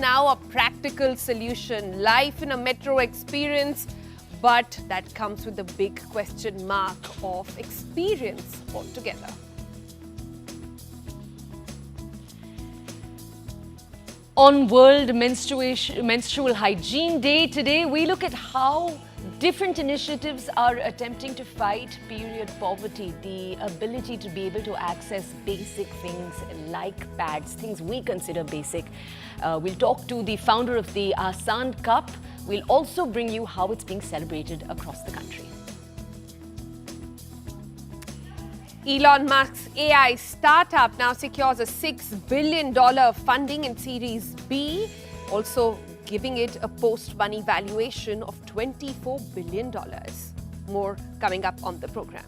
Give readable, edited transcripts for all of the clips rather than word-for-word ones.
now a practical solution. Life in a metro experience, but that comes with the big question mark of experience altogether. On World Menstrual Hygiene Day today, we look at how different initiatives are attempting to fight period poverty, the ability to be able to access basic things like pads, things we consider basic. We'll talk to the founder of the Asand Cup. We'll also bring you how it's being celebrated across the country. Elon Musk's AI startup now secures a $6 billion funding in Series B, also giving it a post-money valuation of $24 billion. More coming up on the program.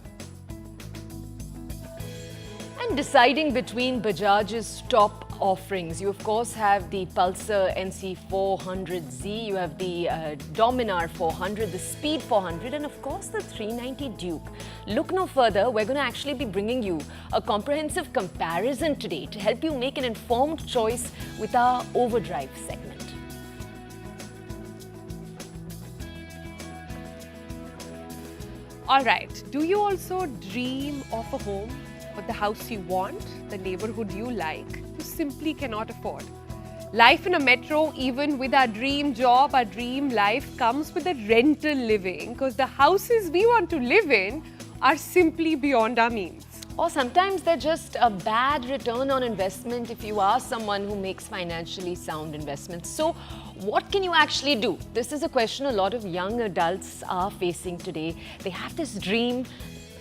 And deciding between Bajaj's top offerings, you of course have the Pulsar NC400Z, you have the Dominar 400, the Speed 400, and of course the 390 Duke. Look no further, we're going to actually be bringing you a comprehensive comparison today to help you make an informed choice with our Overdrive segment. All right, do you also dream of a home, or the house you want, the neighborhood you like, you simply cannot afford? Life in a metro, even with our dream job, our dream life, comes with a rental living, because the houses we want to live in are simply beyond our means. Or sometimes they're just a bad return on investment if you are someone who makes financially sound investments. So what can you actually do? This is a question a lot of young adults are facing today. They have this dream.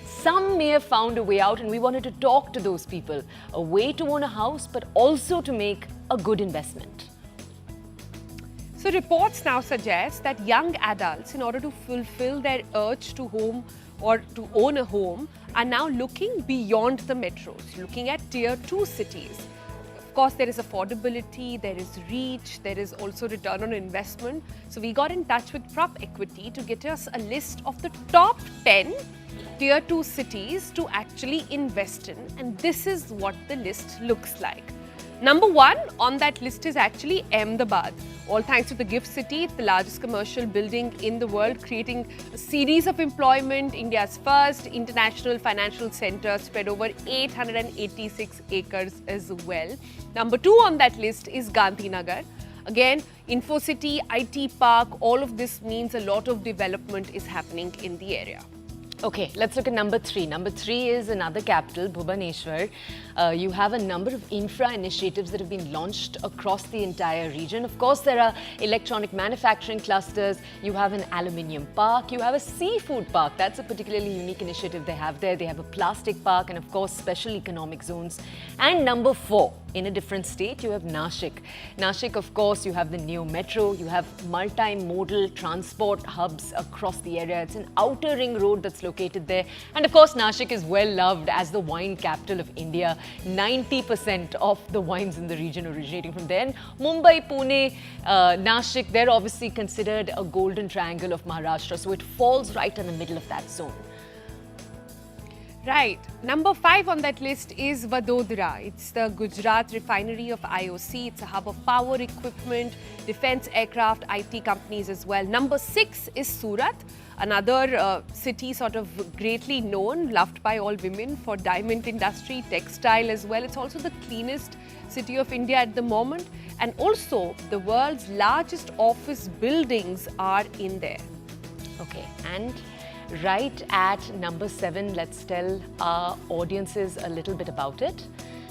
Some may have found a way out, and we wanted to talk to those people. A way to own a house, but also to make a good investment. So reports now suggest that young adults, in order to fulfill their urge to home or to own a home, are now looking beyond the metros, looking at tier 2 cities. Of course, there is affordability, there is reach, there is also return on investment. So we got in touch with Prop Equity to get us a list of the top 10 tier 2 cities to actually invest in, and this is what the list looks like. Number 1 on that list is actually Ahmedabad. All thanks to the GIFT City, it's the largest commercial building in the world, creating a series of employment, India's first international financial center spread over 886 acres as well. Number 2 on that list is Gandhinagar. Again, InfoCity, IT Park, all of this means a lot of development is happening in the area. Okay, let's look at number 3. Number 3 is another capital, Bhubaneswar. You have a number of infra initiatives that have been launched across the entire region. Of course, there are electronic manufacturing clusters. You have an aluminium park. You have a seafood park. That's a particularly unique initiative they have there. They have a plastic park and, of course, special economic zones. And number 4, in a different state, you have Nashik. Nashik, of course, you have the Neo Metro. You have multimodal transport hubs across the area. It's an outer ring road that's located there. And of course, Nashik is well loved as the wine capital of India. 90% of the wines in the region originating from there. And Mumbai, Pune, Nashik, they're obviously considered a golden triangle of Maharashtra. So it falls right in the middle of that zone. Right. Number 5 on that list is Vadodara. It's the Gujarat refinery of IOC. It's a hub of power equipment, defense aircraft, IT companies as well. Number 6 is Surat, another city sort of greatly known, loved by all women for diamond industry, textile as well. It's also the cleanest city of India at the moment. And also the world's largest office buildings are in there. Okay, and right at number 7, let's tell our audiences a little bit about it.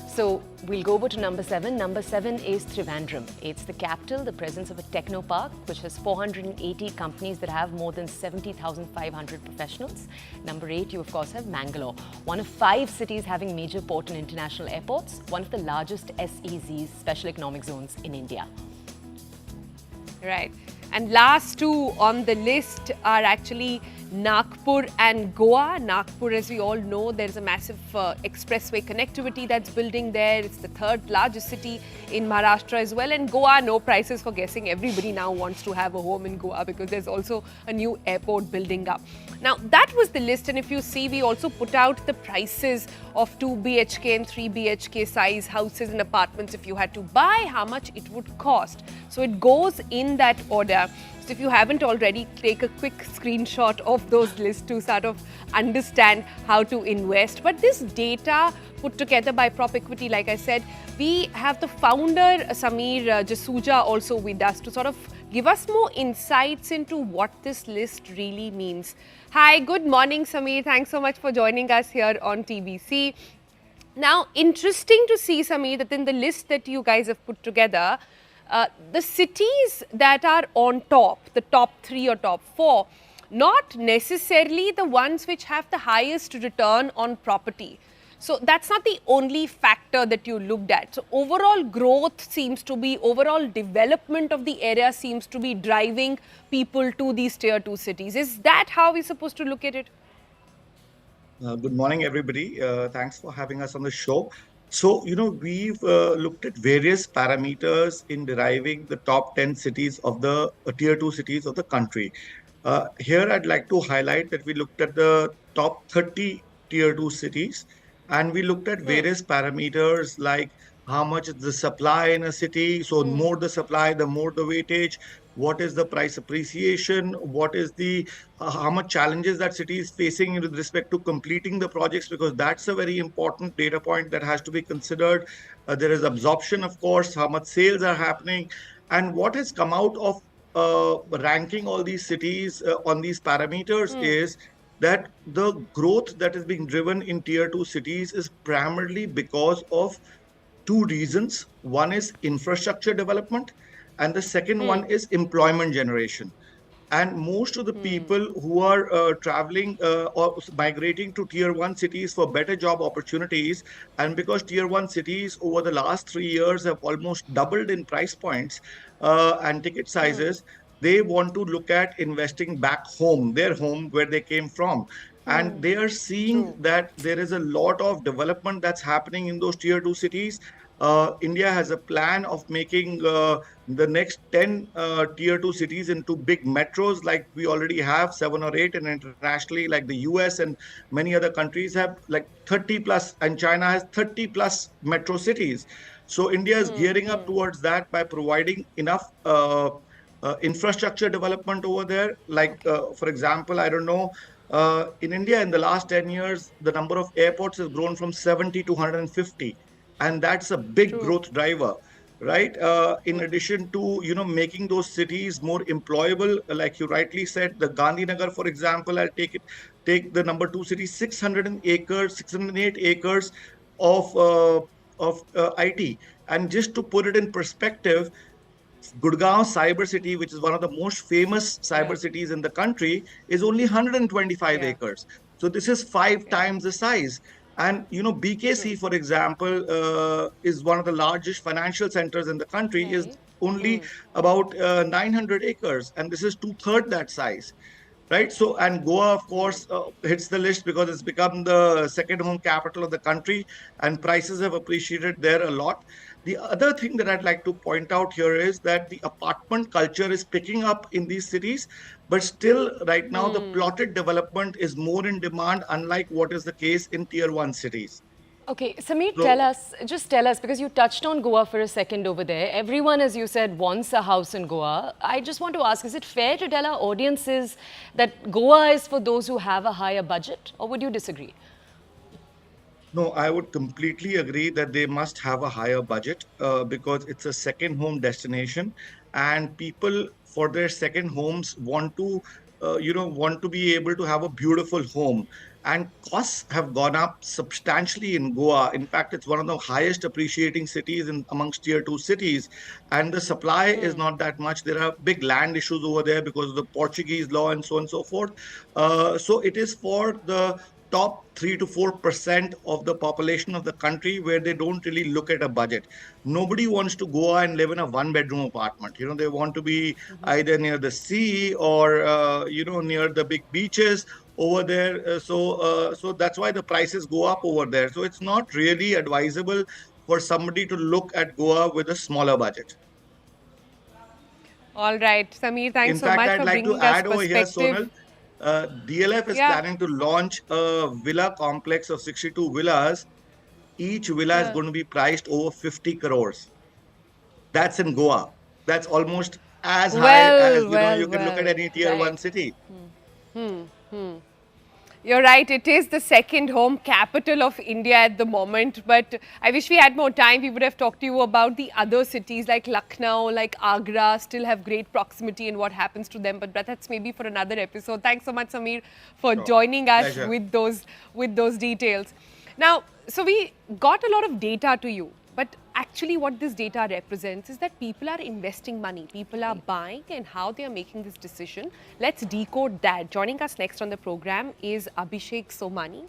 So we'll go over to number 7. Number 7 is Trivandrum. It's the capital, the presence of a techno park, which has 480 companies that have more than 70,500 professionals. Number 8, you of course have Mangalore, one of 5 cities having major port and international airports, one of the largest SEZs, special economic zones, in India. Right. And last 2 on the list are actually Nagpur and Goa. Nagpur, as we all know, there's a massive expressway connectivity that's building there. It's the third largest city in Maharashtra as well. And Goa, no prices for guessing. Everybody now wants to have a home in Goa because there's also a new airport building up. Now, that was the list. And if you see, we also put out the prices of 2 BHK and 3 BHK size houses and apartments. If you had to buy, how much it would cost. So it goes in that order. So if you haven't already, take a quick screenshot of those lists to sort of understand how to invest. But this data put together by Prop Equity, like I said, we have the founder, Samir Jasuja, also with us to sort of give us more insights into what this list really means. Hi, good morning, Samir. Thanks so much for joining us here on TBC. Now, interesting to see, Samir, that in the list that you guys have put together, the cities that are on top, the top 3 or top 4, not necessarily the ones which have the highest return on property. So that's not the only factor that you looked at. So overall growth seems to be, overall development of the area seems to be driving people to these tier 2 cities. Is that how we're supposed to look at it? Good morning, everybody. Thanks for having us on the show. So, we've looked at various parameters in deriving the top 10 cities of the tier 2 cities of the country. Here, I'd like to highlight that we looked at the top 30 tier 2 cities, and we looked at various parameters like how much is the supply in a city. So, more the supply, the more the weightage. What is the price appreciation? What is the how much challenges that city is facing with respect to completing the projects? Because that's a very important data point that has to be considered. There is absorption, of course, how much sales are happening, and what has come out of ranking all these cities on these parameters is that the growth that is being driven in tier 2 cities is primarily because of two reasons. One is infrastructure development, and the second one is employment generation. And most of the people who are traveling or migrating to tier 1 cities for better job opportunities, and because tier 1 cities over the last 3 years have almost doubled in price points and ticket sizes, they want to look at investing back home, their home where they came from. And they are seeing that there is a lot of development that's happening in those tier 2 cities. India has a plan of making the next 10 tier 2 cities into big metros, like we already have 7 or 8, and internationally, like the US and many other countries have like 30 plus, and China has 30 plus metro cities. So India is gearing up towards that by providing enough infrastructure development over there. Like, for example, I don't know, in India in the last 10 years, the number of airports has grown from 70 to 150. And that's a big growth driver, right? In addition to, making those cities more employable, like you rightly said, the Gandhinagar, for example, take the number 2 city, 608 acres of IT. And just to put it in perspective, Gurgaon Cyber City, which is one of the most famous cyber cities in the country, is only 125 acres. So this is 5 times the size. And, BKC, for example, is one of the largest financial centers in the country, is only about 900 acres. And this is 2/3 that size. Right. So, and Goa, of course, hits the list because it's become the second home capital of the country, and prices have appreciated there a lot. The other thing that I'd like to point out here is that the apartment culture is picking up in these cities, but still right now the plotted development is more in demand, unlike what is the case in tier 1 cities. Okay, Samir, just tell us, because you touched on Goa for a second over there. Everyone, as you said, wants a house in Goa. I just want to ask, is it fair to tell our audiences that Goa is for those who have a higher budget, or would you disagree? No, I would completely agree that they must have a higher budget because it's a second home destination, and people for their second homes want to, want to be able to have a beautiful home. And costs have gone up substantially in Goa. In fact, it's one of the highest appreciating cities in amongst tier 2 cities, and the supply is not that much. There are big land issues over there because of the Portuguese law and so on and so forth. So it is for the top 3 to 4% of the population of the country where they don't really look at a budget. Nobody wants to go and live in a one-bedroom apartment. They want to be either near the sea or near the big beaches over there. So that's why the prices go up over there. So it's not really advisable for somebody to look at Goa with a smaller budget. All right, Sameer, thanks In so fact, much I'd for like to bringing us add over here, perspective. Sonal, DLF is Yeah. planning to launch a villa complex of 62 villas. Each villa is Huh. going to be priced over 50 crores. That's in Goa. That's almost as high as, Well, well, you can look at well. any tier one Right. city. You're right, it is the second home capital of India at the moment. But I wish we had more time. We would have talked to you about the other cities like Lucknow, like Agra, still have great proximity and what happens to them. But that's maybe for another episode. Thanks so much, Sameer, for Sure. joining us Pleasure. with those details. Now, so we got a lot of data to you. But actually what this data represents is that people are investing money, people are buying, and how they are making this decision. Let's decode that. Joining us next on the program is Abhishek Somani.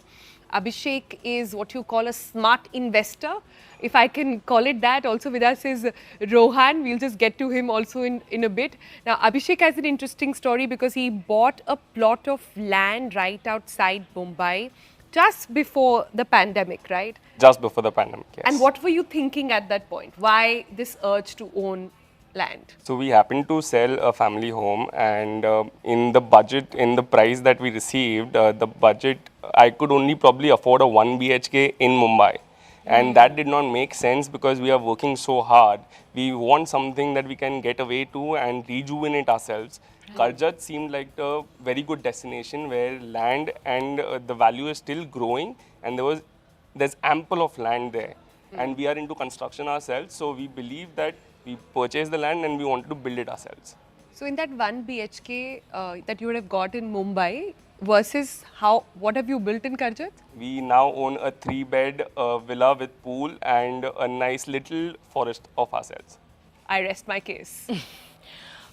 Abhishek is what you call a smart investor, if I can call it that. Also with us is Rohan. We'll just get to him also in a bit. Now, Abhishek has an interesting story because he bought a plot of land right outside Mumbai just before the pandemic, right? Just before the pandemic, yes. And what were you thinking at that point? Why this urge to own land? So we happened to sell a family home, and in the budget, in the price that we received, the budget, I could only probably afford a 1 BHK in Mumbai. And that did not make sense because we are working so hard. We want something that we can get away to and rejuvenate ourselves. Karjat seemed like a very good destination where land and the value is still growing, and there's ample of land there. And we are into construction ourselves, so we believe that we purchased the land and we wanted to build it ourselves. So in that 1 BHK that you would have got in Mumbai versus what have you built in Karjat? We now own a 3-bed villa with pool and a nice little forest of ourselves. I rest my case.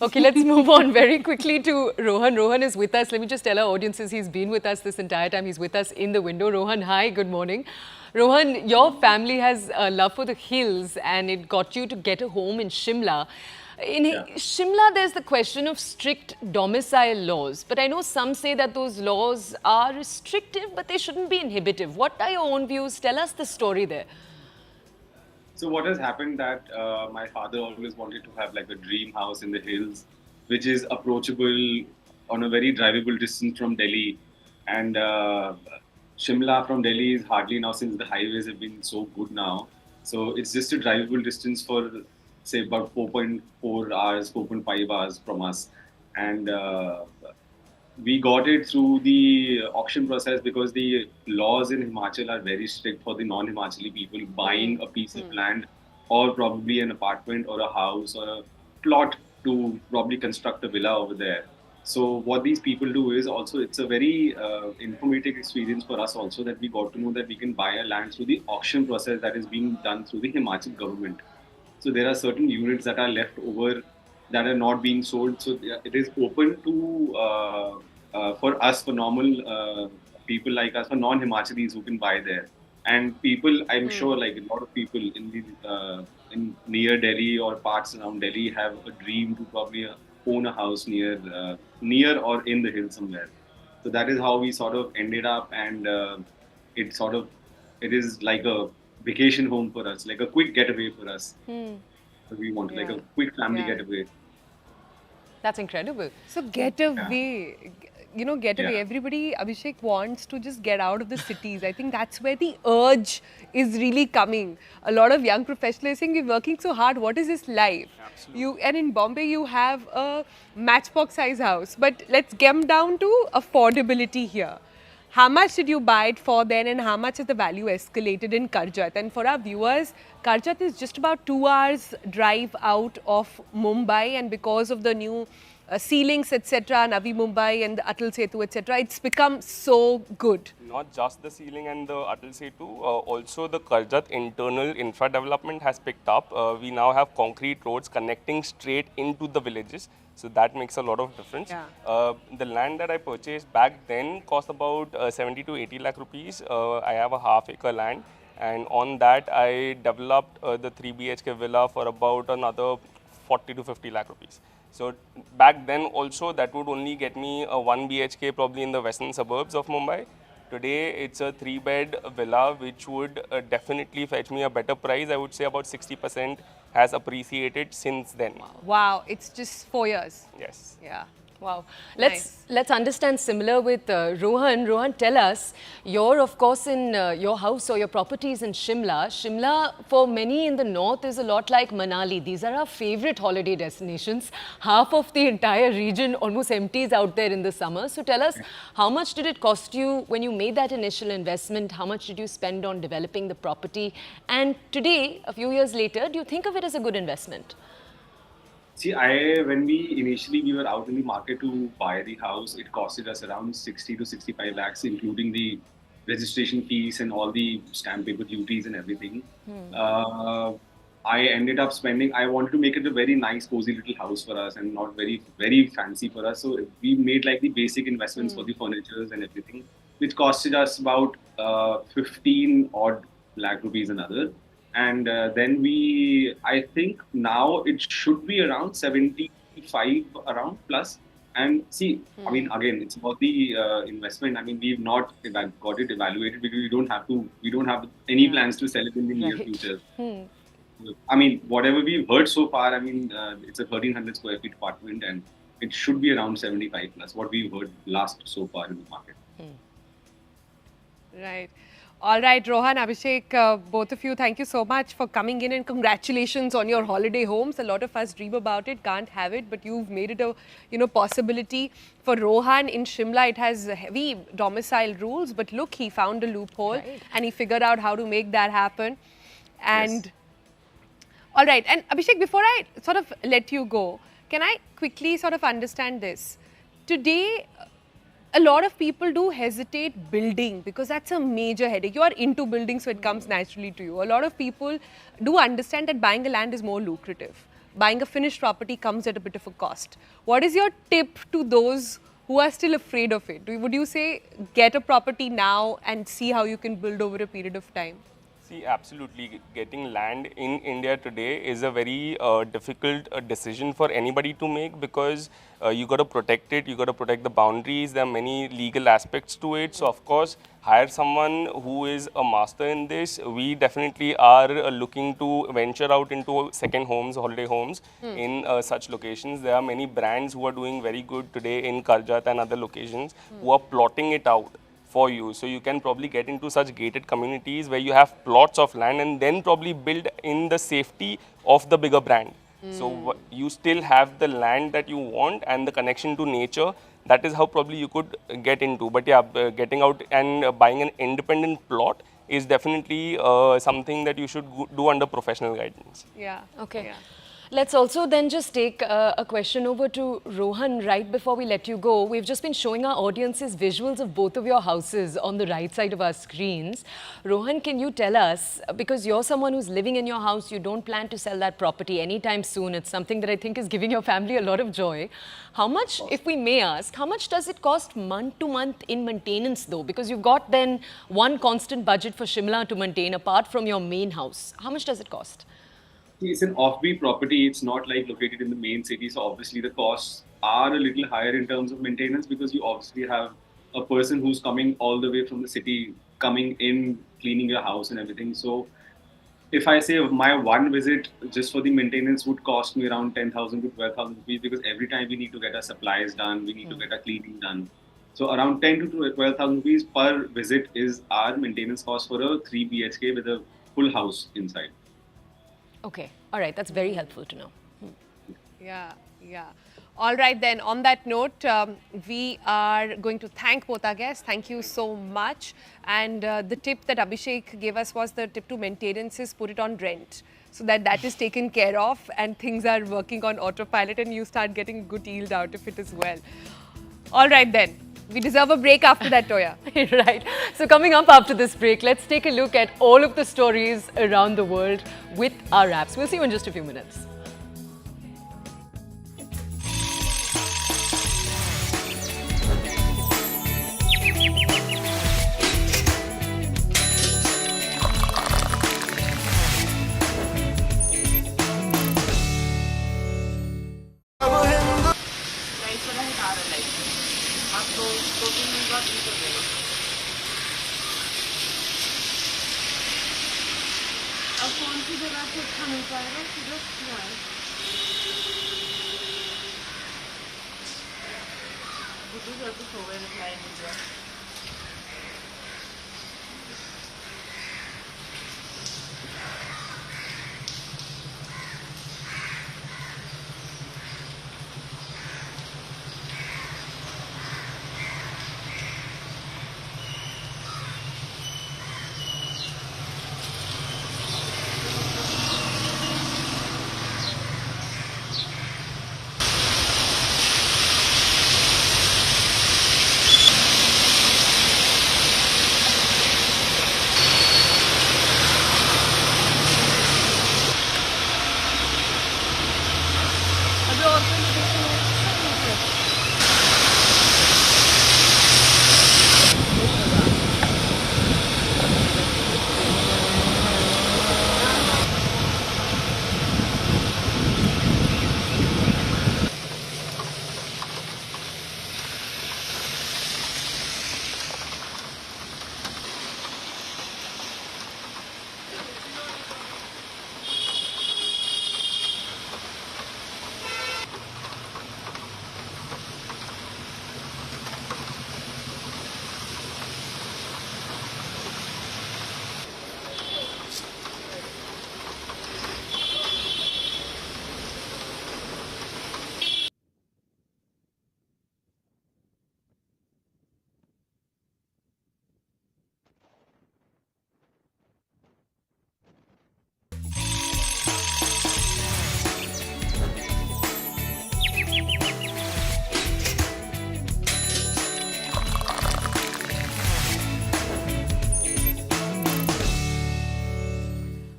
Okay, let's move on very quickly to Rohan. Rohan is with us. Let me just tell our audiences he's been with us this entire time. He's with us in the window. Rohan, hi, good morning. Rohan, your family has a love for the hills and it got you to get a home in Shimla. In Shimla, there's the question of strict domicile laws. But I know some say that those laws are restrictive, but they shouldn't be inhibitive. What are your own views? Tell us the story there. So what has happened that my father always wanted to have like a dream house in the hills, which is approachable on a very drivable distance from Delhi. And Shimla from Delhi is hardly now, since the highways have been so good now. So it's just a drivable distance for say about 4.4 hours, 4.5 hours from us. And we got it through the auction process because the laws in Himachal are very strict for the non-Himachali people buying a piece of land or probably an apartment or a house or a plot to probably construct a villa over there. So what these people do is also, it's a very informative experience for us also, that we got to know that we can buy a land through the auction process that is being done through the Himachal government. So there are certain units that are left over that are not being sold. So it is open to for us, for normal people like us, for non-Himachalis who can buy there. And people, I'm sure, like a lot of people in the near Delhi or parts around Delhi have a dream to probably own a house near or in the hill somewhere. So that is how we sort of ended up, and it is like a vacation home for us, like a quick getaway for us. So we want like a quick family getaway. That's incredible. So get away. Get away. Yeah. Everybody, Abhishek, wants to just get out of the cities. I think that's where the urge is really coming. A lot of young professionals saying, we're working so hard, what is this life? And in Bombay, you have a matchbox size house. But let's get down to affordability here. How much did you buy it for then, and how much has the value escalated in Karjat? And for our viewers, Karjat is just about 2 hours drive out of Mumbai, and because of the new ceilings, etc., Navi Mumbai and the Atal Setu, etc., it's become so good. Not just the ceiling and the Atal Setu, also the Karjat internal infra development has picked up. We now have concrete roads connecting straight into the villages. So that makes a lot of difference. Yeah. The land that I purchased back then cost about 70 to 80 lakh rupees. I have a half-acre land, and on that I developed the 3 BHK villa for about another 40 to 50 lakh rupees. So back then also that would only get me a 1 BHK probably in the western suburbs of Mumbai. Today it's a 3-bed villa which would definitely fetch me a better price. I would say about 60% has appreciated since then. Wow, it's just 4 years. Yes. Yeah. Wow. Nice. Let's understand similar with Rohan. Rohan, tell us, you're of course in your house or your properties in Shimla. Shimla, for many in the north, is a lot like Manali. These are our favorite holiday destinations. Half of the entire region almost empties out there in the summer. So tell us, how much did it cost you when you made that initial investment? How much did you spend on developing the property? And today, a few years later, do you think of it as a good investment? See, when we were out in the market to buy the house, it costed us around 60 to 65 lakhs, including the registration fees and all the stamp paper duties and everything. I ended up spending, I wanted to make it a very nice, cozy little house for us and not very, very fancy for us. So we made like the basic investments for the furnitures and everything, which costed us about 15 odd lakh rupees another. And then I think now it should be around 75 around plus. And see, I mean, again, it's about the investment. I mean, we've not got it evaluated because we don't have any plans to sell it in the near future. I mean, whatever we've heard so far, I mean, it's a 1300 square feet apartment and it should be around 75 plus, what we've heard last so far in the market. Right. All right, Rohan, Abhishek, both of you, thank you so much for coming in, and congratulations on your holiday homes. A lot of us dream about it, can't have it, but you've made it a possibility. For Rohan in Shimla, it has heavy domicile rules, but look, he found a loophole and he figured out how to make that happen. And all right, and Abhishek, before I sort of let you go, can I quickly sort of understand this? Today, a lot of people do hesitate building because that's a major headache. You are into building, so it comes naturally to you. A lot of people do understand that buying a land is more lucrative. Buying a finished property comes at a bit of a cost. What is your tip to those who are still afraid of it? Would you say get a property now and see how you can build over a period of time? See, absolutely. Getting land in India today is a very difficult decision for anybody to make because you got to protect it, you got to protect the boundaries. There are many legal aspects to it. So, of course, hire someone who is a master in this. We definitely are looking to venture out into second homes, holiday homes in such locations. There are many brands who are doing very good today in Karjat and other locations who are plotting it out for you. So you can probably get into such gated communities where you have plots of land and then probably build in the safety of the bigger brand. So you still have the land that you want and the connection to nature. That is how probably you could get into. But yeah, getting out and buying an independent plot is definitely something that you should do under professional guidance. Yeah. Okay. Yeah. Let's also then just take a question over to Rohan right before we let you go. We've just been showing our audiences visuals of both of your houses on the right side of our screens. Rohan, can you tell us, because you're someone who's living in your house, you don't plan to sell that property anytime soon. It's something that I think is giving your family a lot of joy. How much, if we may ask, how much does it cost month to month in maintenance though? Because you've got then one constant budget for Shimla to maintain apart from your main house. How much does it cost? It's an offbeat property. It's not like located in the main city. So obviously the costs are a little higher in terms of maintenance because you obviously have a person who's coming all the way from the city, coming in, cleaning your house and everything. So if I say my one visit just for the maintenance would cost me around 10,000 to 12,000 rupees because every time we need to get our supplies done, we need to get our cleaning done. So around 10 to 12,000 rupees per visit is our maintenance cost for a 3 BHK with a full house inside. Okay. All right. That's very helpful to know. Yeah, yeah. All right then, on that note, we are going to thank both our guests. Thank you so much. And the tip that Abhishek gave us was the tip to maintenance is put it on rent, so that is taken care of and things are working on autopilot and you start getting good yield out of it as well. All right then, we deserve a break after that, Toya. Right. So coming up after this break, let's take a look at all of the stories around the world with our apps. We'll see you in just a few minutes.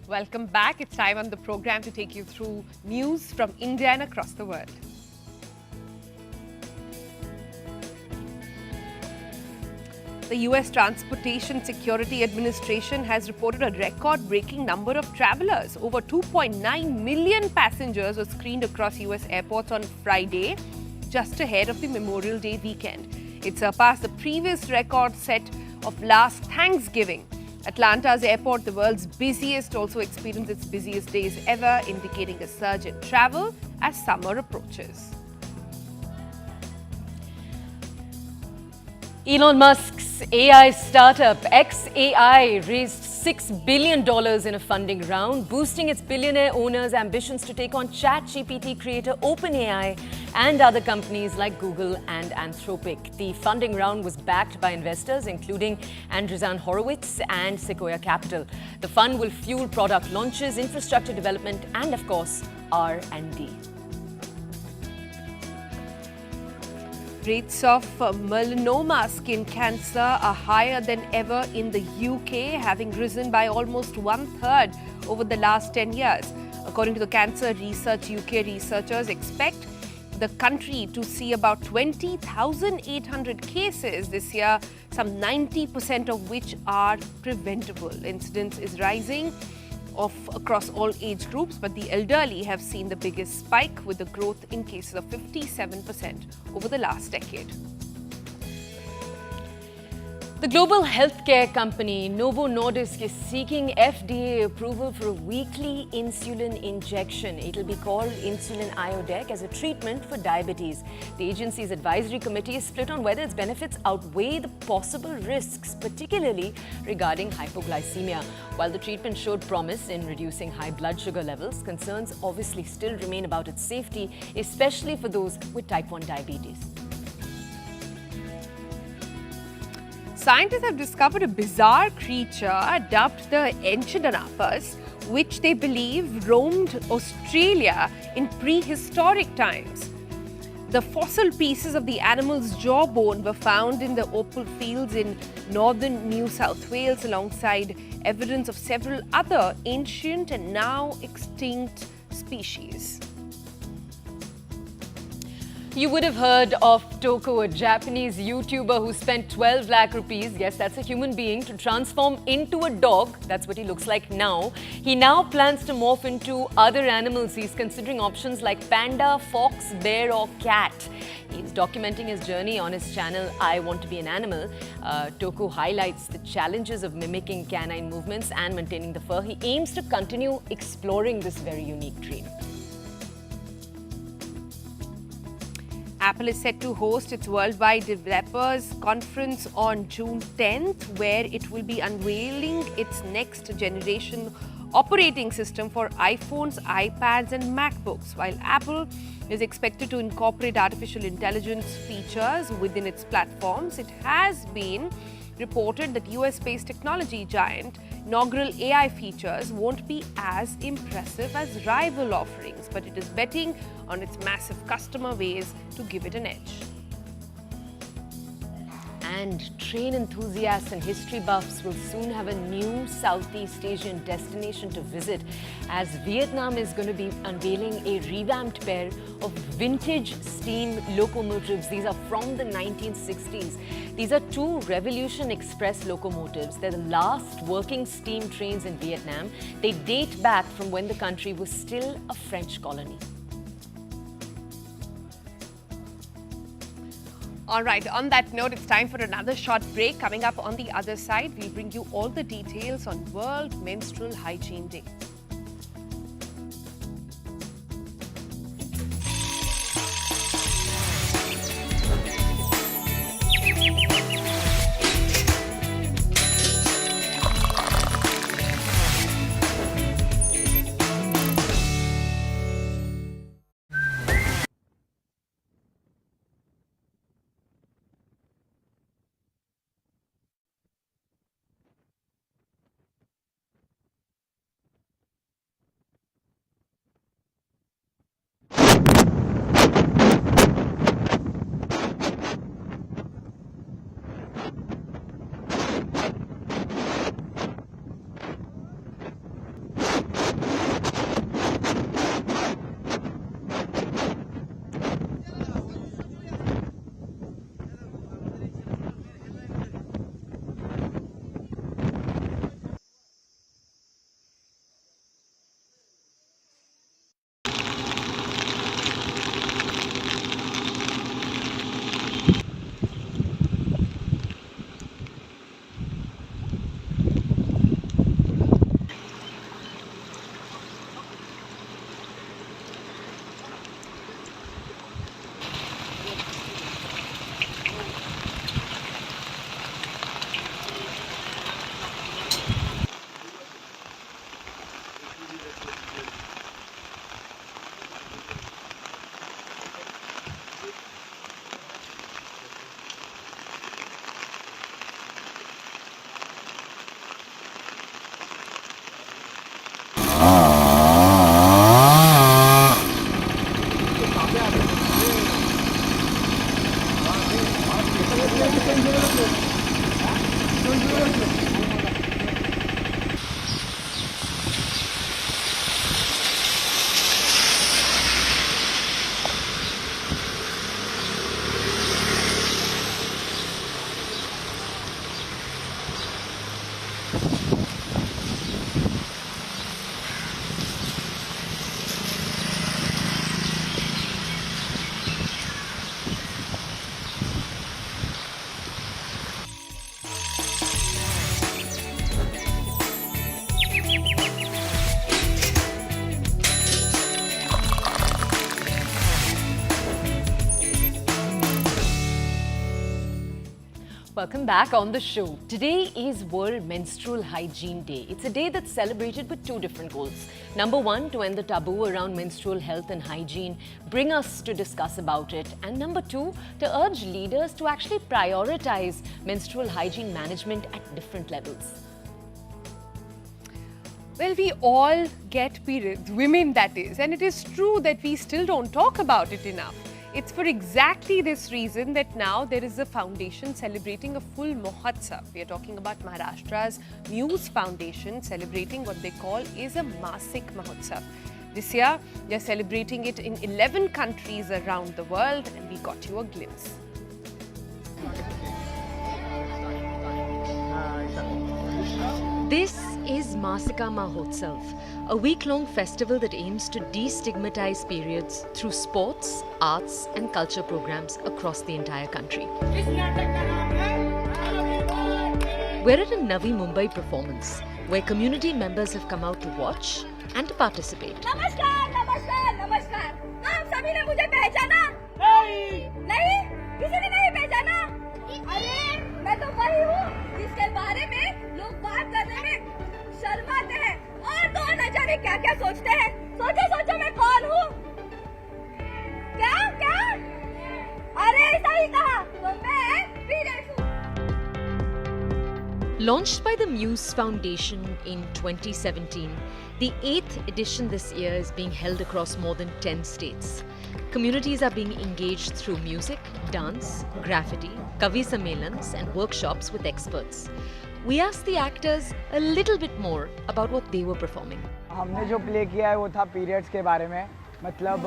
Welcome back. It's time on the program to take you through news from India and across the world. The US Transportation Security Administration has reported a record-breaking number of travelers. Over 2.9 million passengers were screened across US airports on Friday, just ahead of the Memorial Day weekend. It surpassed the previous record set of last Thanksgiving. Atlanta's airport, the world's busiest, also experienced its busiest days ever, indicating a surge in travel as summer approaches. Elon Musk's AI startup xAI raised $6 billion in a funding round, boosting its billionaire owners' ambitions to take on ChatGPT creator OpenAI and other companies like Google and Anthropic. The funding round was backed by investors including Andreessen Horowitz and Sequoia Capital. The fund will fuel product launches, infrastructure development, and of course, R&D. Rates of melanoma skin cancer are higher than ever in the UK, having risen by almost 1/3 over the last 10 years. According to the Cancer Research UK, researchers expect the country to see about 20,800 cases this year, some 90% of which are preventable. Incidence is rising across all age groups, but the elderly have seen the biggest spike, with the growth in cases of 57% over the last decade. The global healthcare company Novo Nordisk is seeking FDA approval for a weekly insulin injection. It will be called insulin iodex as a treatment for diabetes. The agency's advisory committee is split on whether its benefits outweigh the possible risks, particularly regarding hypoglycemia. While the treatment showed promise in reducing high blood sugar levels, concerns obviously still remain about its safety, especially for those with type 1 diabetes. Scientists have discovered a bizarre creature dubbed the Enchidanappus, which they believe roamed Australia in prehistoric times. The fossil pieces of the animal's jawbone were found in the opal fields in northern New South Wales alongside evidence of several other ancient and now extinct species. You would have heard of Toko, a Japanese YouTuber who spent 12 lakh rupees, yes, that's a human being, to transform into a dog. That's what he looks like now. He now plans to morph into other animals. He's considering options like panda, fox, bear or cat. He's documenting his journey on his channel, I Want to Be an Animal. Toko highlights the challenges of mimicking canine movements and maintaining the fur. He aims to continue exploring this very unique dream. Apple is set to host its Worldwide Developers Conference on June 10th, where it will be unveiling its next generation operating system for iPhones, iPads and MacBooks. While Apple is expected to incorporate artificial intelligence features within its platforms, it has been reported that US-based technology giant inaugural AI features won't be as impressive as rival offerings, but it is betting on its massive customer base to give it an edge. And train enthusiasts and history buffs will soon have a new Southeast Asian destination to visit, as Vietnam is going to be unveiling a revamped pair of vintage steam locomotives. These are from the 1960s. These are two Revolution Express locomotives. They're the last working steam trains in Vietnam. They date back from when the country was still a French colony. All right, on that note, it's time for another short break. Coming up on the other side, we'll bring you all the details on World Menstrual Hygiene Day. welcome back on the show. Today is World Menstrual Hygiene Day. It's a day that's celebrated with two different goals. Number one, to end the taboo around menstrual health and hygiene, bring us to discuss about it. And number two, to urge leaders to actually prioritize menstrual hygiene management at different levels. Well, we all get periods, women that is, and it is true that we still don't talk about it enough. It's for exactly this reason that now there is a foundation celebrating a full Mahotsav. We are talking about Maharashtra's Muse Foundation celebrating what they call is a Masik Mahotsav. This year, they're celebrating it in 11 countries around the world, and we got you a glimpse. This is Masika Mahotsav, a week-long festival that aims to destigmatize periods through sports, arts and culture programs across the entire country. We're at a Navi Mumbai performance, where community members have come out to watch and to participate. नमस्कार नमस्कार नमस्कार आप सभी ने मुझे पहचाना नहीं किसी ने नहीं पहचाना अरे मैं तो वही हूँ जिसके बारे में लोग बात करने में शर्माते हैं और तो न जाने क्या क्या सोचते हैं सोचो सोचो मैं कौन हूँ क्या क्या अरे ऐसा ही कहा तो मैं पीरियड्स हूँ. Launched by the Muse Foundation in 2017, the 8th edition this year is being held across more than 10 states. Communities are being engaged through music, dance, graffiti, kavi sammelans and workshops with experts. We asked the actors a little bit more about what they were performing. हमने जो play किया है वो था periods के बारे में. मतलब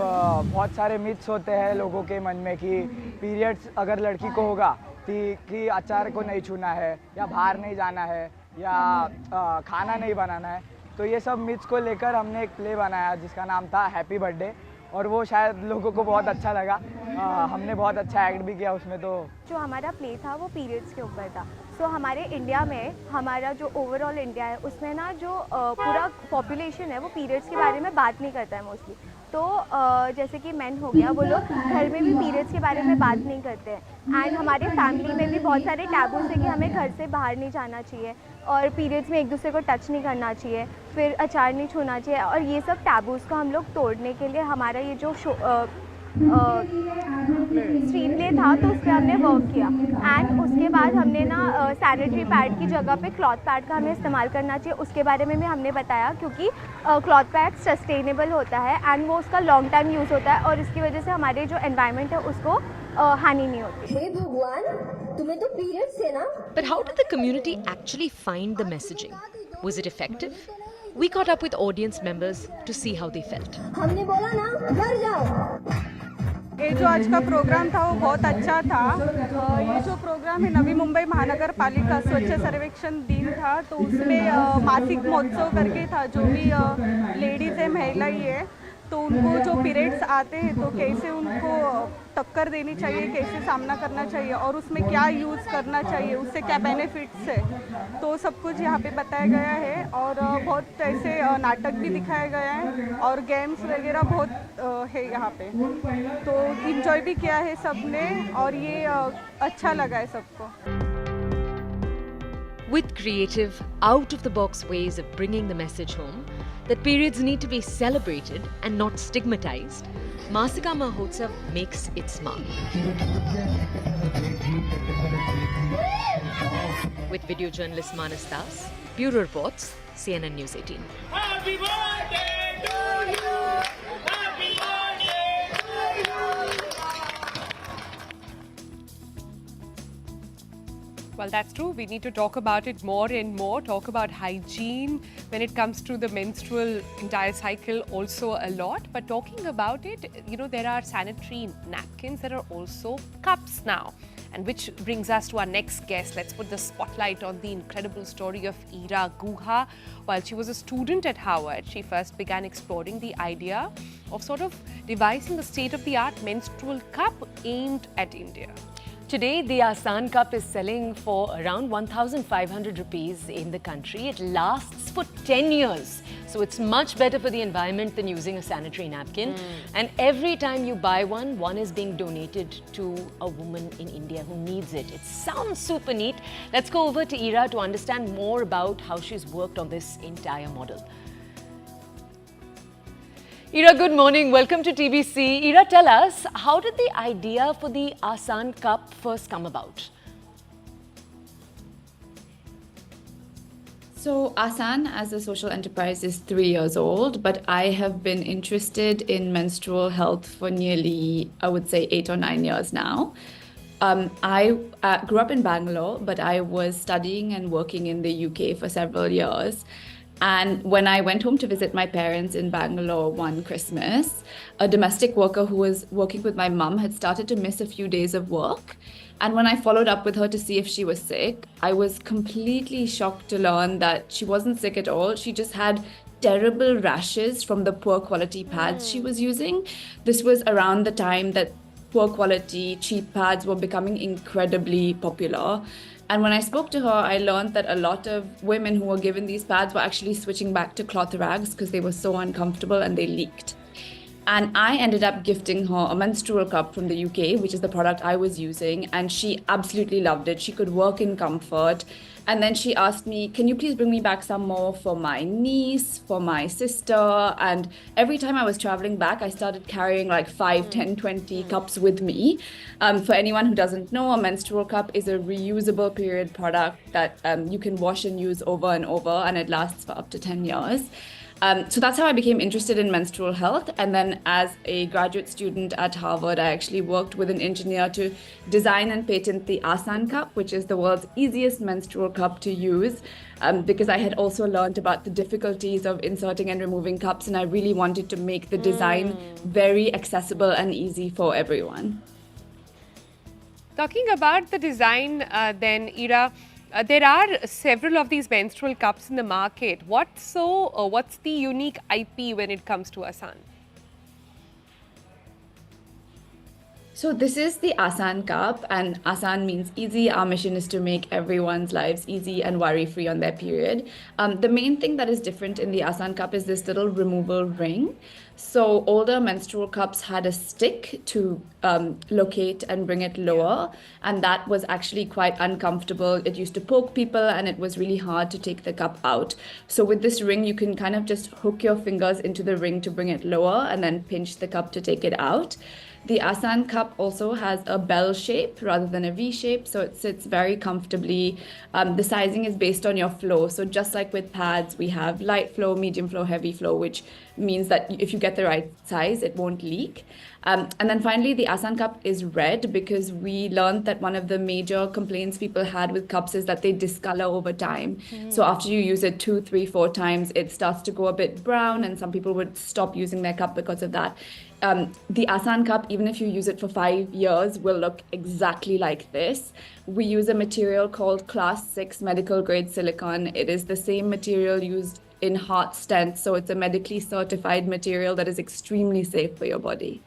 बहुत सारे मिथ्स होते हैं लोगों के मन में कि पीरियड्स अगर लड़की को होगा कि अचार को नहीं छूना है या बाहर नहीं जाना है या खाना नहीं बनाना है. तो ये सब मिथ्स को लेकर हमने एक प्ले बनाया जिसका नाम था हैप्पी बर्थडे और वो शायद लोगों को बहुत अच्छा लगा. हमने बहुत अच्छा एक्ट भी किया उसमें. तो जो हमारा प्ले था वो पीरियड्स के ऊपर था. सो हमारे इंडिया में हमारा जो ओवरऑल इंडिया है उसमें ना जो पूरा पॉपुलेशन है वो पीरियड्स के बारे में बात नहीं करता है मोस्टली. तो जैसे कि मेन हो गया वो लोग घर में भी पीरियड्स के बारे में बात नहीं करते हैं. एंड हमारे फैमिली में भी बहुत सारे टैबूज है कि हमें घर से बाहर नहीं जाना चाहिए और पीरियड्स में एक दूसरे को टच नहीं करना चाहिए, फिर अचार नहीं छूना चाहिए. और ये सब टैबूज़ को हम लोग तोड़ने के लिए हमारा ये जो स्ट्रीम प्ले था तो उस पर हमने वर्क किया. एंड उसके बाद हमने ना सैनिटरी पैड की जगह पे क्लॉथ पैड का हमें इस्तेमाल करना चाहिए उसके बारे में भी हमने बताया क्योंकि क्लॉथ पैड सस्टेनेबल होता है एंड वो उसका लॉन्ग टाइम यूज़ होता है और इसकी वजह से हमारे जो एनवायरनमेंट है उसको हानि नहीं होती. हे भगवान तुम्हें तो पीरियड्स है ना. But how did the community actually find the messaging? Was it effective? We caught up with audience members to see how they felt. हमने बोला ना घर जाओ. ये जो आज का प्रोग्राम था वो बहुत अच्छा था. ये जो प्रोग्राम है नवी मुंबई महानगर पालिका स्वच्छ सर्वेक्षण दिन था तो उसमें मासिक महोत्सव करके था. जो भी लेडीज़ है महिला ही है तो उनको जो पीरियड्स आते हैं तो कैसे उनको टक्कर देनी चाहिए, कैसे सामना करना चाहिए और उसमें क्या यूज़ करना चाहिए, उससे क्या बेनिफिट्स है तो सब कुछ यहाँ पे बताया गया है. और बहुत ऐसे नाटक भी दिखाया गया है और गेम्स वगैरह बहुत है यहाँ पे. तो इंजॉय भी किया है सबने और ये अच्छा लगा है सबको. With creative, out-of-the-box ways of bringing the message home that periods need to be celebrated and not stigmatized, Masika Mahotsav makes its mark. With video journalist Manas Das, Bureau Reports, CNN News 18. Happy birthday to you! Happy birthday to you! Well, that's true. We need to talk about it more and more, talk about hygiene when it comes to the menstrual entire cycle also a lot. But talking about it, you know, there are sanitary napkins. There are also cups now. And which brings us to our next guest. Let's put the spotlight on the incredible story of Ira Guha. While she was a student at Howard, she first began exploring the idea of sort of devising a state-of-the-art menstrual cup aimed at India. Today, the Asan Cup is selling for around 1,500 rupees in the country. It lasts for 10 years. So it's much better for the environment than using a sanitary napkin. And every time you buy one, one is being donated to a woman in India who needs it. It sounds super neat. Let's go over to Ira to understand more about how she's worked on this entire model. Ira, good morning. Welcome to TBC. Ira, tell us, how did the idea for the Aasan Cup first come about? So Aasan as a social enterprise is 3 years old, but I have been interested in menstrual health for nearly, I would say, 8 or 9 years now. I grew up in Bangalore, but I was studying and working in the UK for several years. And when I went home to visit my parents in Bangalore one Christmas, a domestic worker who was working with my mum had started to miss a few days of work. And when I followed up with her to see if she was sick, I was completely shocked to learn that she wasn't sick at all. She just had terrible rashes from the poor quality pads she was using. This was around the time that poor quality, cheap pads were becoming incredibly popular. And when I spoke to her, I learned that a lot of women who were given these pads were actually switching back to cloth rags because they were so uncomfortable and they leaked. And I ended up gifting her a menstrual cup from the UK, which is the product I was using. And she absolutely loved it. She could work in comfort. And then she asked me, can you please bring me back some more for my niece, for my sister? And every time I was traveling back, I started carrying like 5, 10, 20 cups with me. For anyone who doesn't know, a menstrual cup is a reusable period product that you can wash and use over and over, and it lasts for up to 10 years. So that's how I became interested in menstrual health. And then as a graduate student at Harvard, I actually worked with an engineer to design and patent the Aasan Cup, which is the world's easiest menstrual cup to use, because I had also learned about the difficulties of inserting and removing cups, and I really wanted to make the design very accessible and easy for everyone. Talking about the design then, Ira, there are several of these menstrual cups in the market. What's the unique IP when it comes to Aasan? So this is the Aasan Cup, and Aasan means easy. Our mission is to make everyone's lives easy and worry-free on their period. The main thing that is different in the Aasan Cup is this little removable ring. So older menstrual cups had a stick to locate and bring it lower, and that was actually quite uncomfortable. It used to poke people, and it was really hard to take the cup out. So with this ring, you can kind of just hook your fingers into the ring to bring it lower and then pinch the cup to take it out. The Aasan Cup also has a bell shape rather than a V shape, so it sits very comfortably. The sizing is based on your flow. So just like with pads, we have light flow, medium flow, heavy flow, which means that if you get the right size, it won't leak. And then finally, the Aasan Cup is red because we learned that one of the major complaints people had with cups is that they discolor over time. So after you use it 2, 3, 4 times, it starts to go a bit brown, and some people would stop using their cup because of that. The Aasan Cup, even if you use it for 5 years, will look exactly like this. We use a material called Class 6 medical grade silicone. It is the same material used in heart stents, so it's a medically certified material that is extremely safe for your body.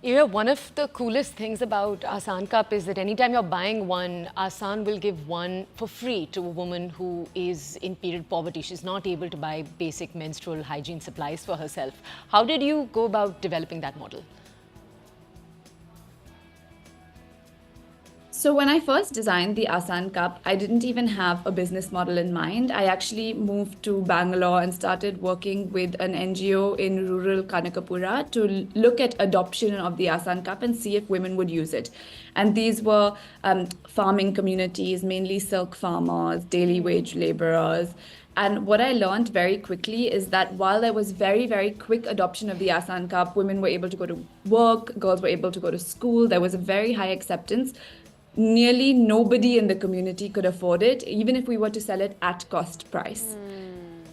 Ira, one of the coolest things about Aasan Cup is that anytime you're buying one, Aasan will give one for free to a woman who is in period poverty. She's not able to buy basic menstrual hygiene supplies for herself. How did you go about developing that model? So when I first designed the Aasan Cup, I didn't even have a business model in mind. I actually moved to Bangalore and started working with an NGO in rural Kanakapura to look at adoption of the Aasan Cup and see if women would use it. And these were farming communities, mainly silk farmers, daily wage laborers. And what I learned very quickly is that while there was very, very quick adoption of the Aasan Cup, women were able to go to work, girls were able to go to school, there was a very high acceptance. Nearly nobody in the community could afford it, even if we were to sell it at cost price.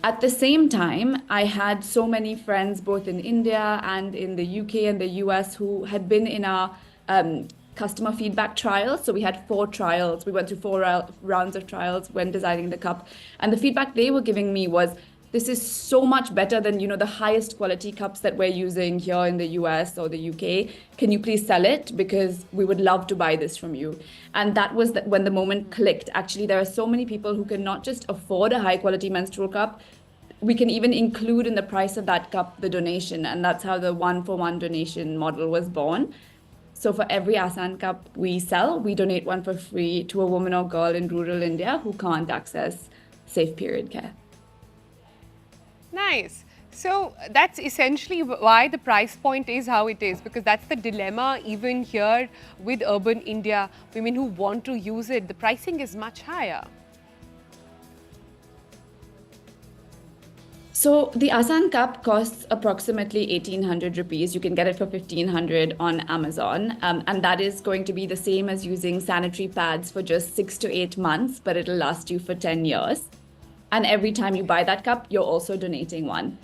At the same time, I had so many friends both in India and in the UK and the US who had been in our customer feedback trials. So we had 4 trials. We went through 4 rounds of trials when designing the cup. And the feedback they were giving me was, this is so much better than, the highest quality cups that we're using here in the US or the UK. Can you please sell it? Because we would love to buy this from you. And that was when the moment clicked. Actually, there are so many people who can not just afford a high quality menstrual cup, we can even include in the price of that cup the donation, and that's how the 1-for-1 donation model was born. So for every Asan cup we sell, we donate one for free to a woman or girl in rural India who can't access safe period care. Nice. So that's essentially why the price point is how it is, because that's the dilemma even here with urban India. Women who want to use it, the pricing is much higher. So the Asan cup costs approximately 1,800 rupees. You can get it for 1,500 on Amazon. And that is going to be the same as using sanitary pads for just 6 to 8 months, but it'll last you for 10 years. And every time you buy that cup, you're also donating one.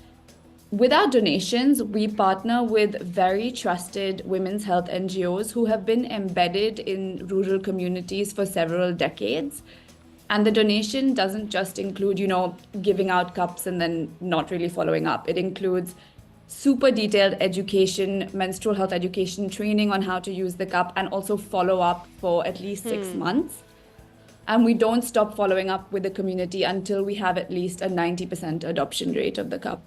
With our donations, we partner with very trusted women's health NGOs who have been embedded in rural communities for several decades. And the donation doesn't just include, giving out cups and then not really following up. It includes super detailed education, menstrual health education, training on how to use the cup, and also follow up for at least 6 months. And we don't stop following up with the community until we have at least a 90% adoption rate of the cup.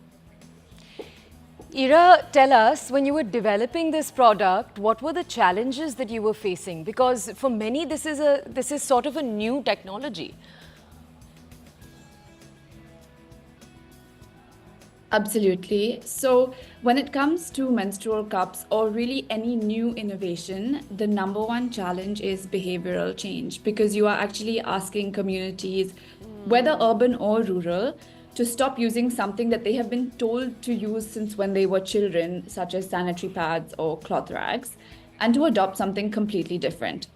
Ira, tell us, when you were developing this product, what were the challenges that you were facing? Because for many, this is sort of a new technology. Absolutely. So when it comes to menstrual cups or really any new innovation, the number one challenge is behavioral change, because you are actually asking communities, whether urban or rural, to stop using something that they have been told to use since when they were children, such as sanitary pads or cloth rags, and to adopt something completely different.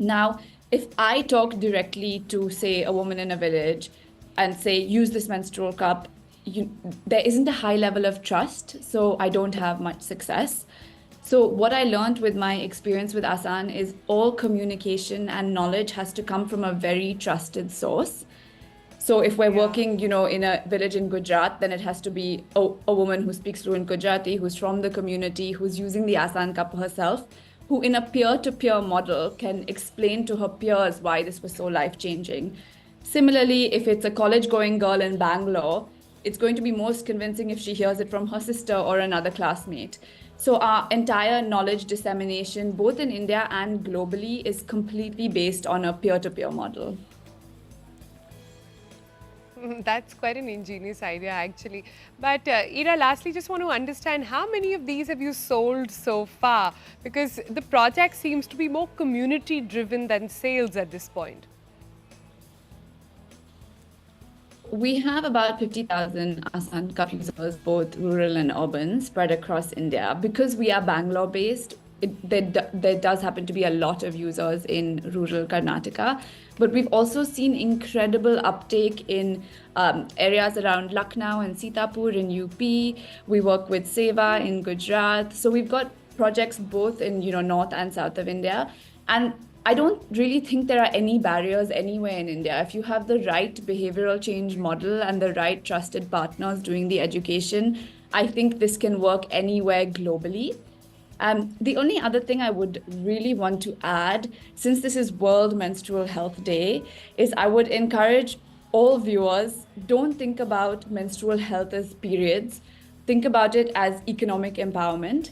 Now, if I talk directly to, say, a woman in a village and say, use this menstrual cup, there isn't a high level of trust, so I don't have much success. So what I learned with my experience with Asan is all communication and knowledge has to come from a very trusted source. So if we're working, in a village in Gujarat, then it has to be a woman who speaks fluent Gujarati, who's from the community, who's using the Asan cup herself, who in a peer-to-peer model can explain to her peers why this was so life-changing. Similarly, if it's a college-going girl in Bangalore, it's going to be most convincing if she hears it from her sister or another classmate. So our entire knowledge dissemination, both in India and globally, is completely based on a peer-to-peer model. That's quite an ingenious idea, actually. But Ira, lastly, just want to understand how many of these have you sold so far? Because the project seems to be more community-driven than sales at this point. We have about 50,000 Asan cup users, both rural and urban, spread across India. Because we are Bangalore-based, there does happen to be a lot of users in rural Karnataka. But we've also seen incredible uptake in areas around Lucknow and Sitapur in UP. We work with Seva in Gujarat. So we've got projects both in north and south of India. And I don't really think there are any barriers anywhere in India. If you have the right behavioral change model and the right trusted partners doing the education, I think this can work anywhere globally. The only other thing I would really want to add, since this is World Menstrual Health Day, is I would encourage all viewers, don't think about menstrual health as periods. Think about it as economic empowerment.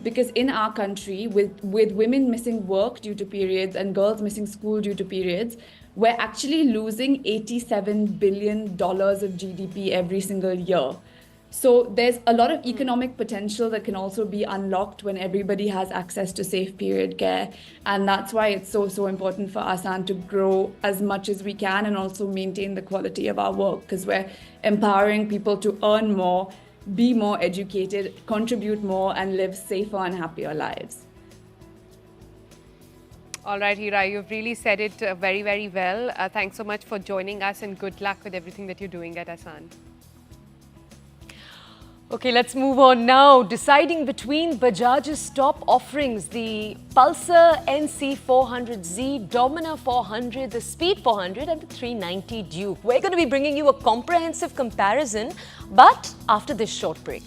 Because in our country, with women missing work due to periods and girls missing school due to periods, we're actually losing $87 billion of GDP every single year. So there's a lot of economic potential that can also be unlocked when everybody has access to safe period care. And that's why it's so important for Asan to grow as much as we can and also maintain the quality of our work, because we're empowering people to earn more, be more educated, contribute more, and live safer and happier lives. All right, Hira, you've really said it very, very well. Thanks so much for joining us, and good luck with everything that you're doing at Asan. Okay, let's move on now. Deciding between Bajaj's top offerings, the Pulsar NC400Z, Dominar 400, the Speed 400 and the 390 Duke. We're going to be bringing you a comprehensive comparison, but after this short break.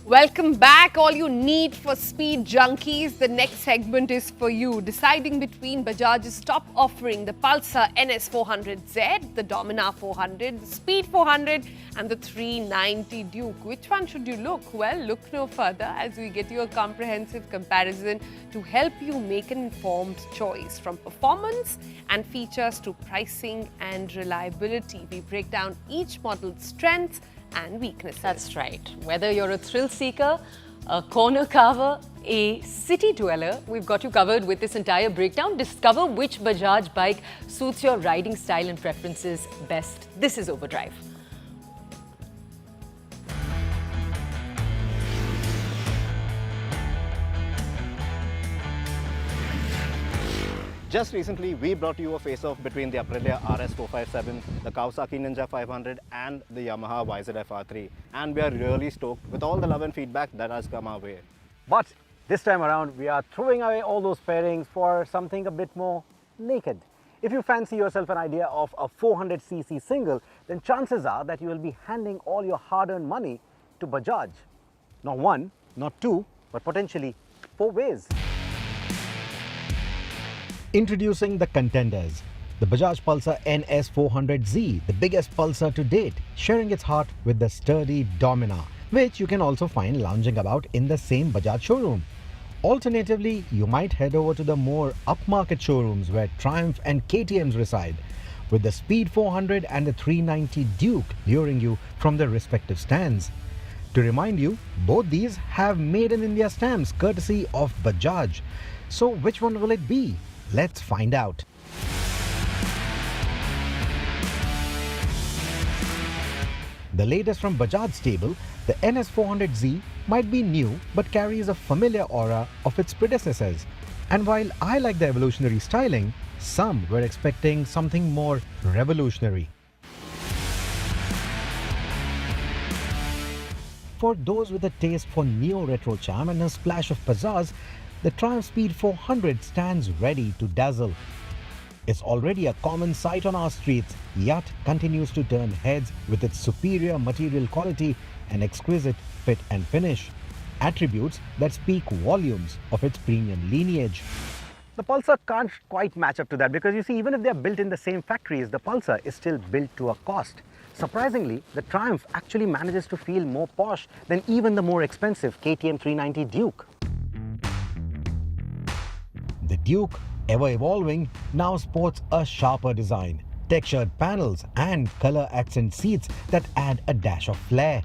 Welcome back, all you Need for Speed junkies. The next segment is for you. Deciding between Bajaj's top offering, the Pulsar NS400Z, the Dominar 400, the Speed 400 and the 390 Duke. Which one should you look? Well, look no further as we get you a comprehensive comparison to help you make an informed choice. From performance and features to pricing and reliability, we break down each model's strengths and weaknesses. That's right. Whether you're a thrill seeker, a corner carver, a city dweller, we've got you covered with this entire breakdown. Discover which Bajaj bike suits your riding style and preferences best. This is Overdrive. Just recently, we brought you a face-off between the Aprilia RS457, the Kawasaki Ninja 500 and the Yamaha YZF-R3. And we are really stoked with all the love and feedback that has come our way. But this time around, we are throwing away all those pairings for something a bit more naked. If you fancy yourself an idea of a 400cc single, then chances are that you will be handing all your hard-earned money to Bajaj. Not one, not two, but potentially 4 ways. Introducing the contenders, the Bajaj Pulsar NS400Z, the biggest Pulsar to date, sharing its heart with the sturdy Dominar, which you can also find lounging about in the same Bajaj showroom. Alternatively, you might head over to the more upmarket showrooms where Triumph and KTMs reside, with the Speed 400 and the 390 Duke luring you from their respective stands. To remind you, both these have Made in India stamps courtesy of Bajaj. So which one will it be? Let's find out. The latest from Bajaj stable, the NS400Z might be new but carries a familiar aura of its predecessors. And while I like the evolutionary styling, some were expecting something more revolutionary. For those with a taste for neo-retro charm and a splash of pizzazz, the Triumph Speed 400 stands ready to dazzle. It's already a common sight on our streets, yet continues to turn heads with its superior material quality and exquisite fit and finish, attributes that speak volumes of its premium lineage. The Pulsar can't quite match up to that because you see, even if they are built in the same factories, the Pulsar is still built to a cost. Surprisingly, the Triumph actually manages to feel more posh than even the more expensive KTM 390 Duke. The Duke, ever evolving, now sports a sharper design, textured panels and color accent seats that add a dash of flair.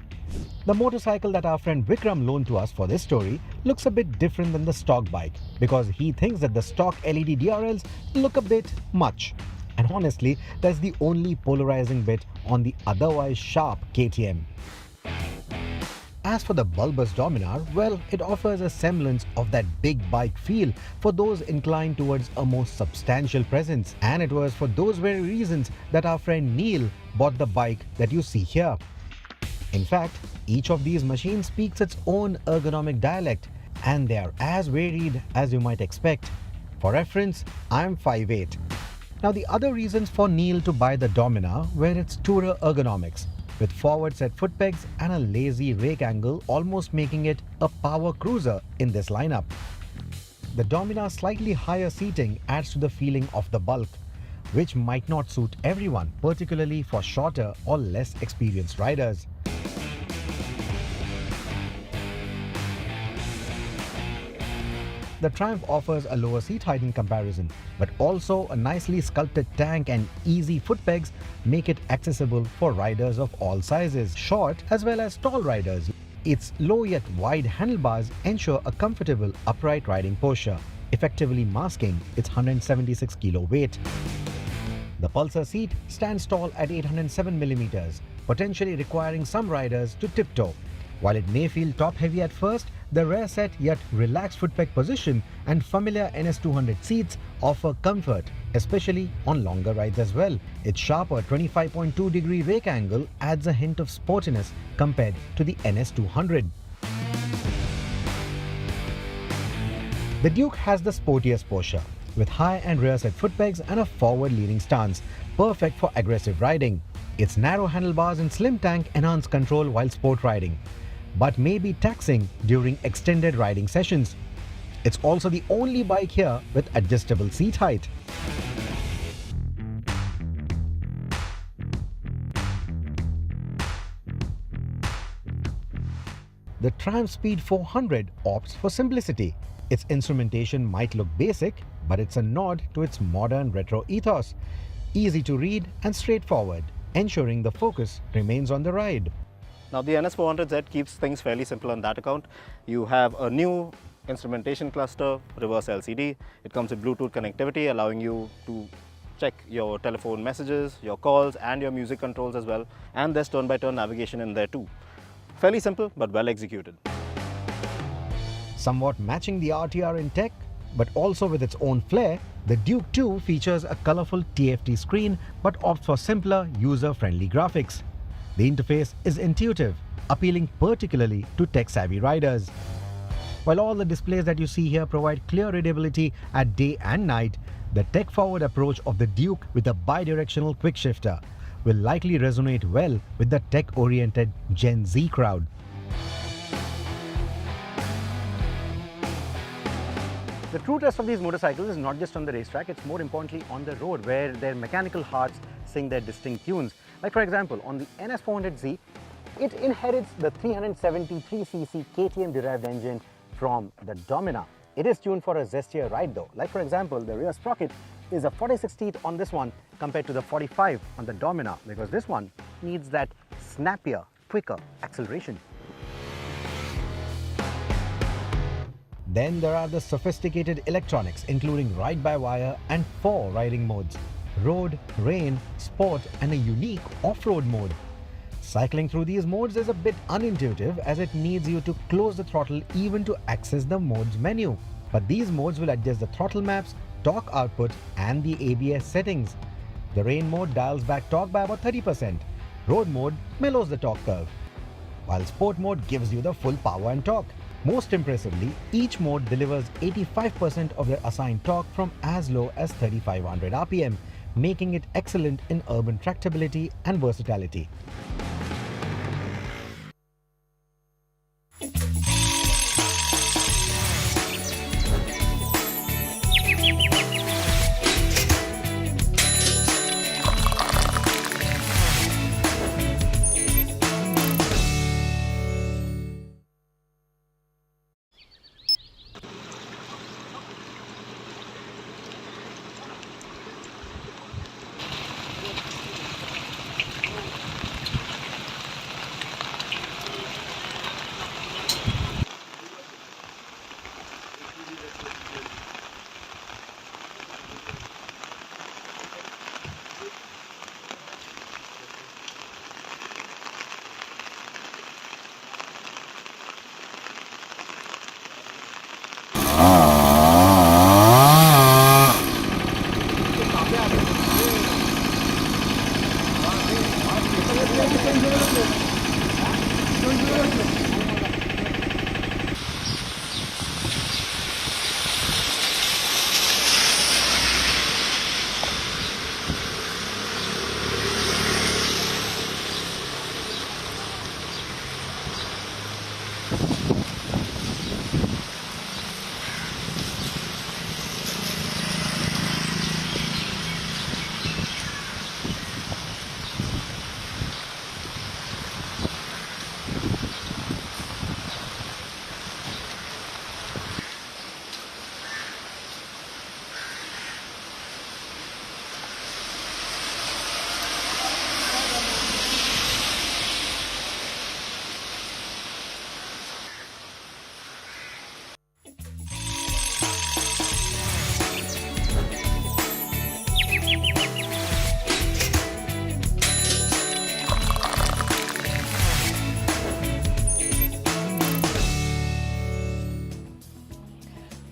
The motorcycle that our friend Vikram loaned to us for this story looks a bit different than the stock bike because he thinks that the stock LED DRLs look a bit much. And honestly, that's the only polarizing bit on the otherwise sharp KTM. As for the bulbous Dominar, well, it offers a semblance of that big bike feel for those inclined towards a more substantial presence. And it was for those very reasons that our friend Neil bought the bike that you see here. In fact, each of these machines speaks its own ergonomic dialect, and they are as varied as you might expect. For reference, I'm 5'8". Now, the other reasons for Neil to buy the Dominar were its tourer ergonomics, with forward set foot pegs and a lazy rake angle, almost making it a power cruiser in this lineup. The Dominar's slightly higher seating adds to the feeling of the bulk, which might not suit everyone, particularly for shorter or less experienced riders. The Triumph offers a lower seat height in comparison, but also a nicely sculpted tank and easy foot pegs make it accessible for riders of all sizes, short as well as tall riders. Its low yet wide handlebars ensure a comfortable upright riding posture, effectively masking its 176 kilo weight. The Pulsar seat stands tall at 807mm, potentially requiring some riders to tiptoe. While it may feel top-heavy at first, the rear set yet relaxed foot peg position and familiar NS200 seats offer comfort, especially on longer rides as well. Its sharper 25.2-degree rake angle adds a hint of sportiness compared to the NS200. The Duke has the sportiest posture, with high and rear set foot pegs and a forward-leaning stance, perfect for aggressive riding. Its narrow handlebars and slim tank enhance control while sport riding. but may be taxing during extended riding sessions. It's also the only bike here with adjustable seat height. The Triumph Speed 400 opts for simplicity. Its instrumentation might look basic, but it's a nod to its modern retro ethos. Easy to read and straightforward, ensuring the focus remains on the ride. Now the NS400Z keeps things fairly simple on that account. You have a new instrumentation cluster, reverse LCD. It comes with Bluetooth connectivity, allowing you to check your telephone messages, your calls and your music controls as well. And there's turn-by-turn navigation in there too. Fairly simple but well executed. Somewhat matching the RTR in tech, but also with its own flair, the Duke 2 features a colorful TFT screen but opts for simpler, user-friendly graphics. The interface is intuitive, appealing particularly to tech-savvy riders. While all the displays that you see here provide clear readability at day and night, the tech-forward approach of the Duke with a bidirectional quick shifter will likely resonate well with the tech-oriented Gen Z crowd. The true test of these motorcycles is not just on the racetrack, it's more importantly on the road where their mechanical hearts sing their distinct tunes. Like for example, on the NS400Z, it inherits the 373cc KTM derived engine from the Domina. It is tuned for a zestier ride though. Like for example, the rear sprocket is a 46 teeth on this one compared to the 45 on the Domina, because this one needs that snappier, quicker acceleration. Then there are the sophisticated electronics, including ride-by-wire and 4 riding modes: road, rain, sport and a unique off-road mode. Cycling through these modes is a bit unintuitive as it needs you to close the throttle even to access the modes menu. But these modes will adjust the throttle maps, torque output and the ABS settings. The rain mode dials back torque by about 30%. Road mode mellows the torque curve, while sport mode gives you the full power and torque. Most impressively, each mode delivers 85% of their assigned torque from as low as 3500 RPM, making it excellent in urban tractability and versatility.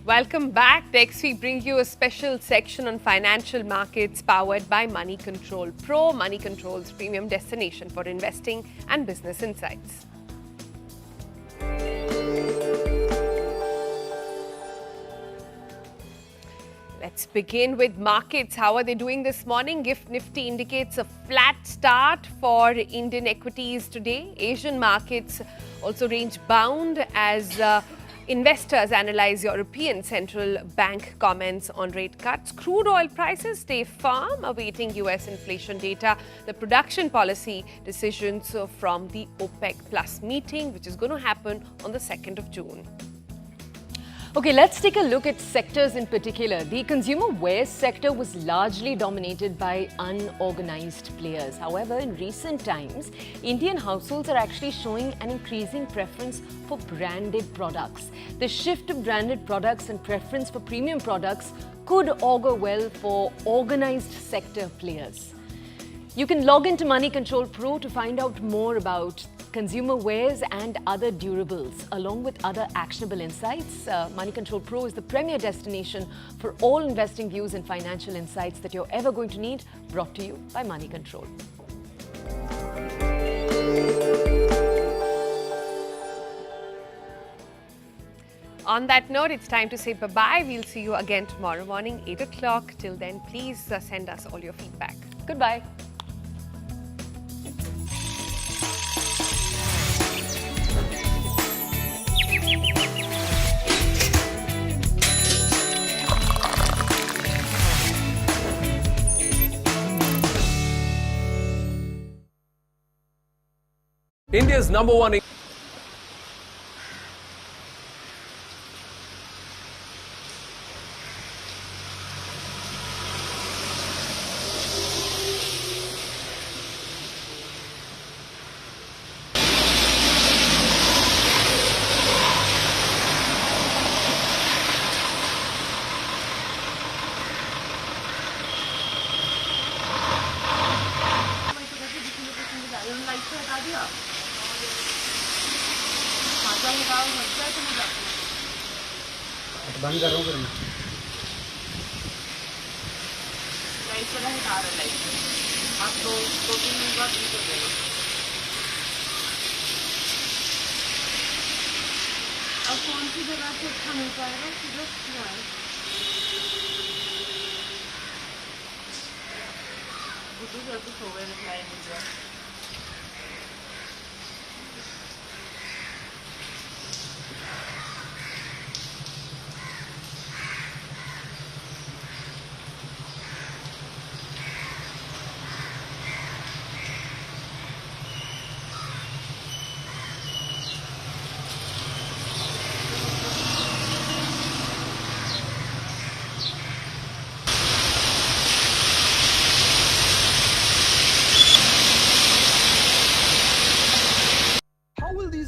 Welcome back. Next, we bring you a special section on financial markets powered by Money Control Pro, Money Control's premium destination for investing and business insights. Let's begin with markets. How are they doing this morning? GIFT Nifty indicates a flat start for Indian equities today. Asian markets also range bound as investors analyze European Central Bank comments on rate cuts. Crude oil prices stay firm, awaiting US inflation data. The production policy decisions from the OPEC Plus meeting, which is going to happen on the 2nd of June. Okay, let's take a look at sectors in particular. The consumer wear sector was largely dominated by unorganized players. However, in recent times, Indian households are actually showing an increasing preference for branded products. The shift to branded products and preference for premium products could augur well for organized sector players. You can log into Money Control Pro to find out more about consumer wares and other durables, along with other actionable insights. Money Control Pro is the premier destination for all investing views and financial insights that you're ever going to need, brought to you by Money Control. On that note, it's time to say bye-bye. We'll see you again tomorrow morning, 8 o'clock. Till then, please send us all your feedback. Goodbye. India's #1. बंद कर रहा हूँ फिर मैं आपको 2-3 minute बाद भी कर देगा। अब कौन सी जगह से अच्छा मिल पाएगा सीधा यार बुद्धू जल्दी सो गए रिप्लाई नहीं दिया।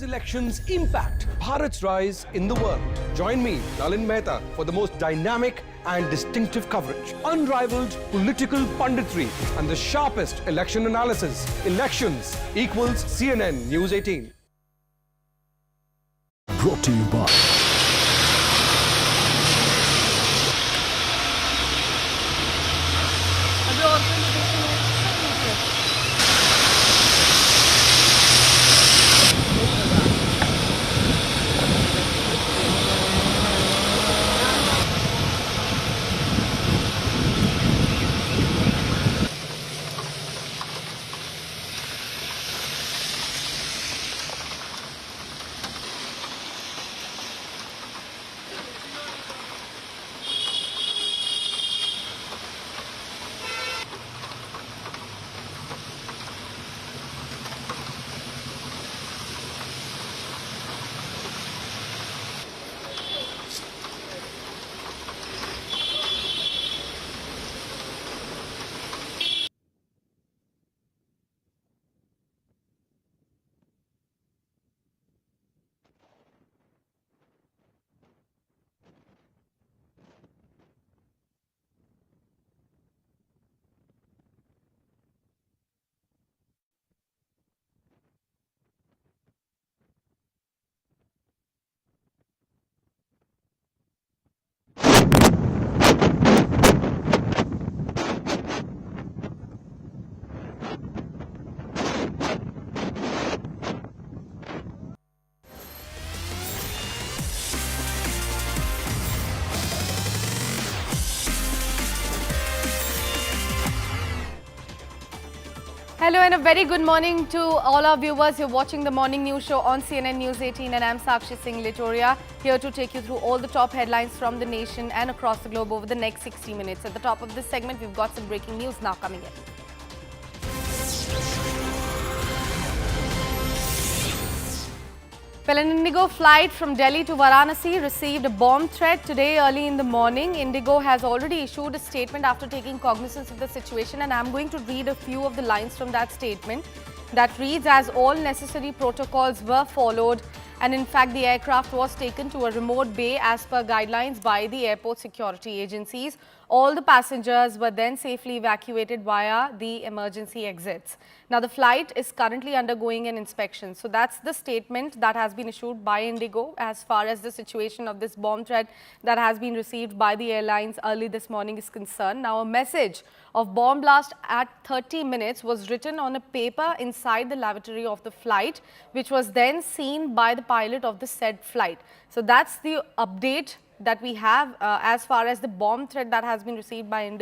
Elections impact Bharat's rise in the world. Join me, Nalin Mehta, for the most dynamic and distinctive coverage, unrivaled political punditry, and the sharpest election analysis. Elections equals CNN News 18. Brought to you by Hello and a very good morning to all our viewers. You're watching the morning news show on CNN News 18 and I'm Sakshi Singh Litoria, here to take you through all the top headlines from the nation and across the globe over the next 60 minutes. At the top of this segment, we've got some breaking news now coming in. Well, an Indigo flight from Delhi to Varanasi received a bomb threat today early in the morning. Indigo has already issued a statement after taking cognizance of the situation, and I'm going to read a few of the lines from that statement. That reads, as all necessary protocols were followed, and in fact the aircraft was taken to a remote bay as per guidelines by the airport security agencies. All the passengers were then safely evacuated via the emergency exits. Now, the flight is currently undergoing an inspection. So that's the statement that has been issued by Indigo as far as the situation of this bomb threat that has been received by the airlines early this morning is concerned. Now, a message of bomb blast at 30 minutes was written on a paper inside the lavatory of the flight, which was then seen by the pilot of the said flight. So that's the update that we have as far as the bomb threat that has been received by Indigo.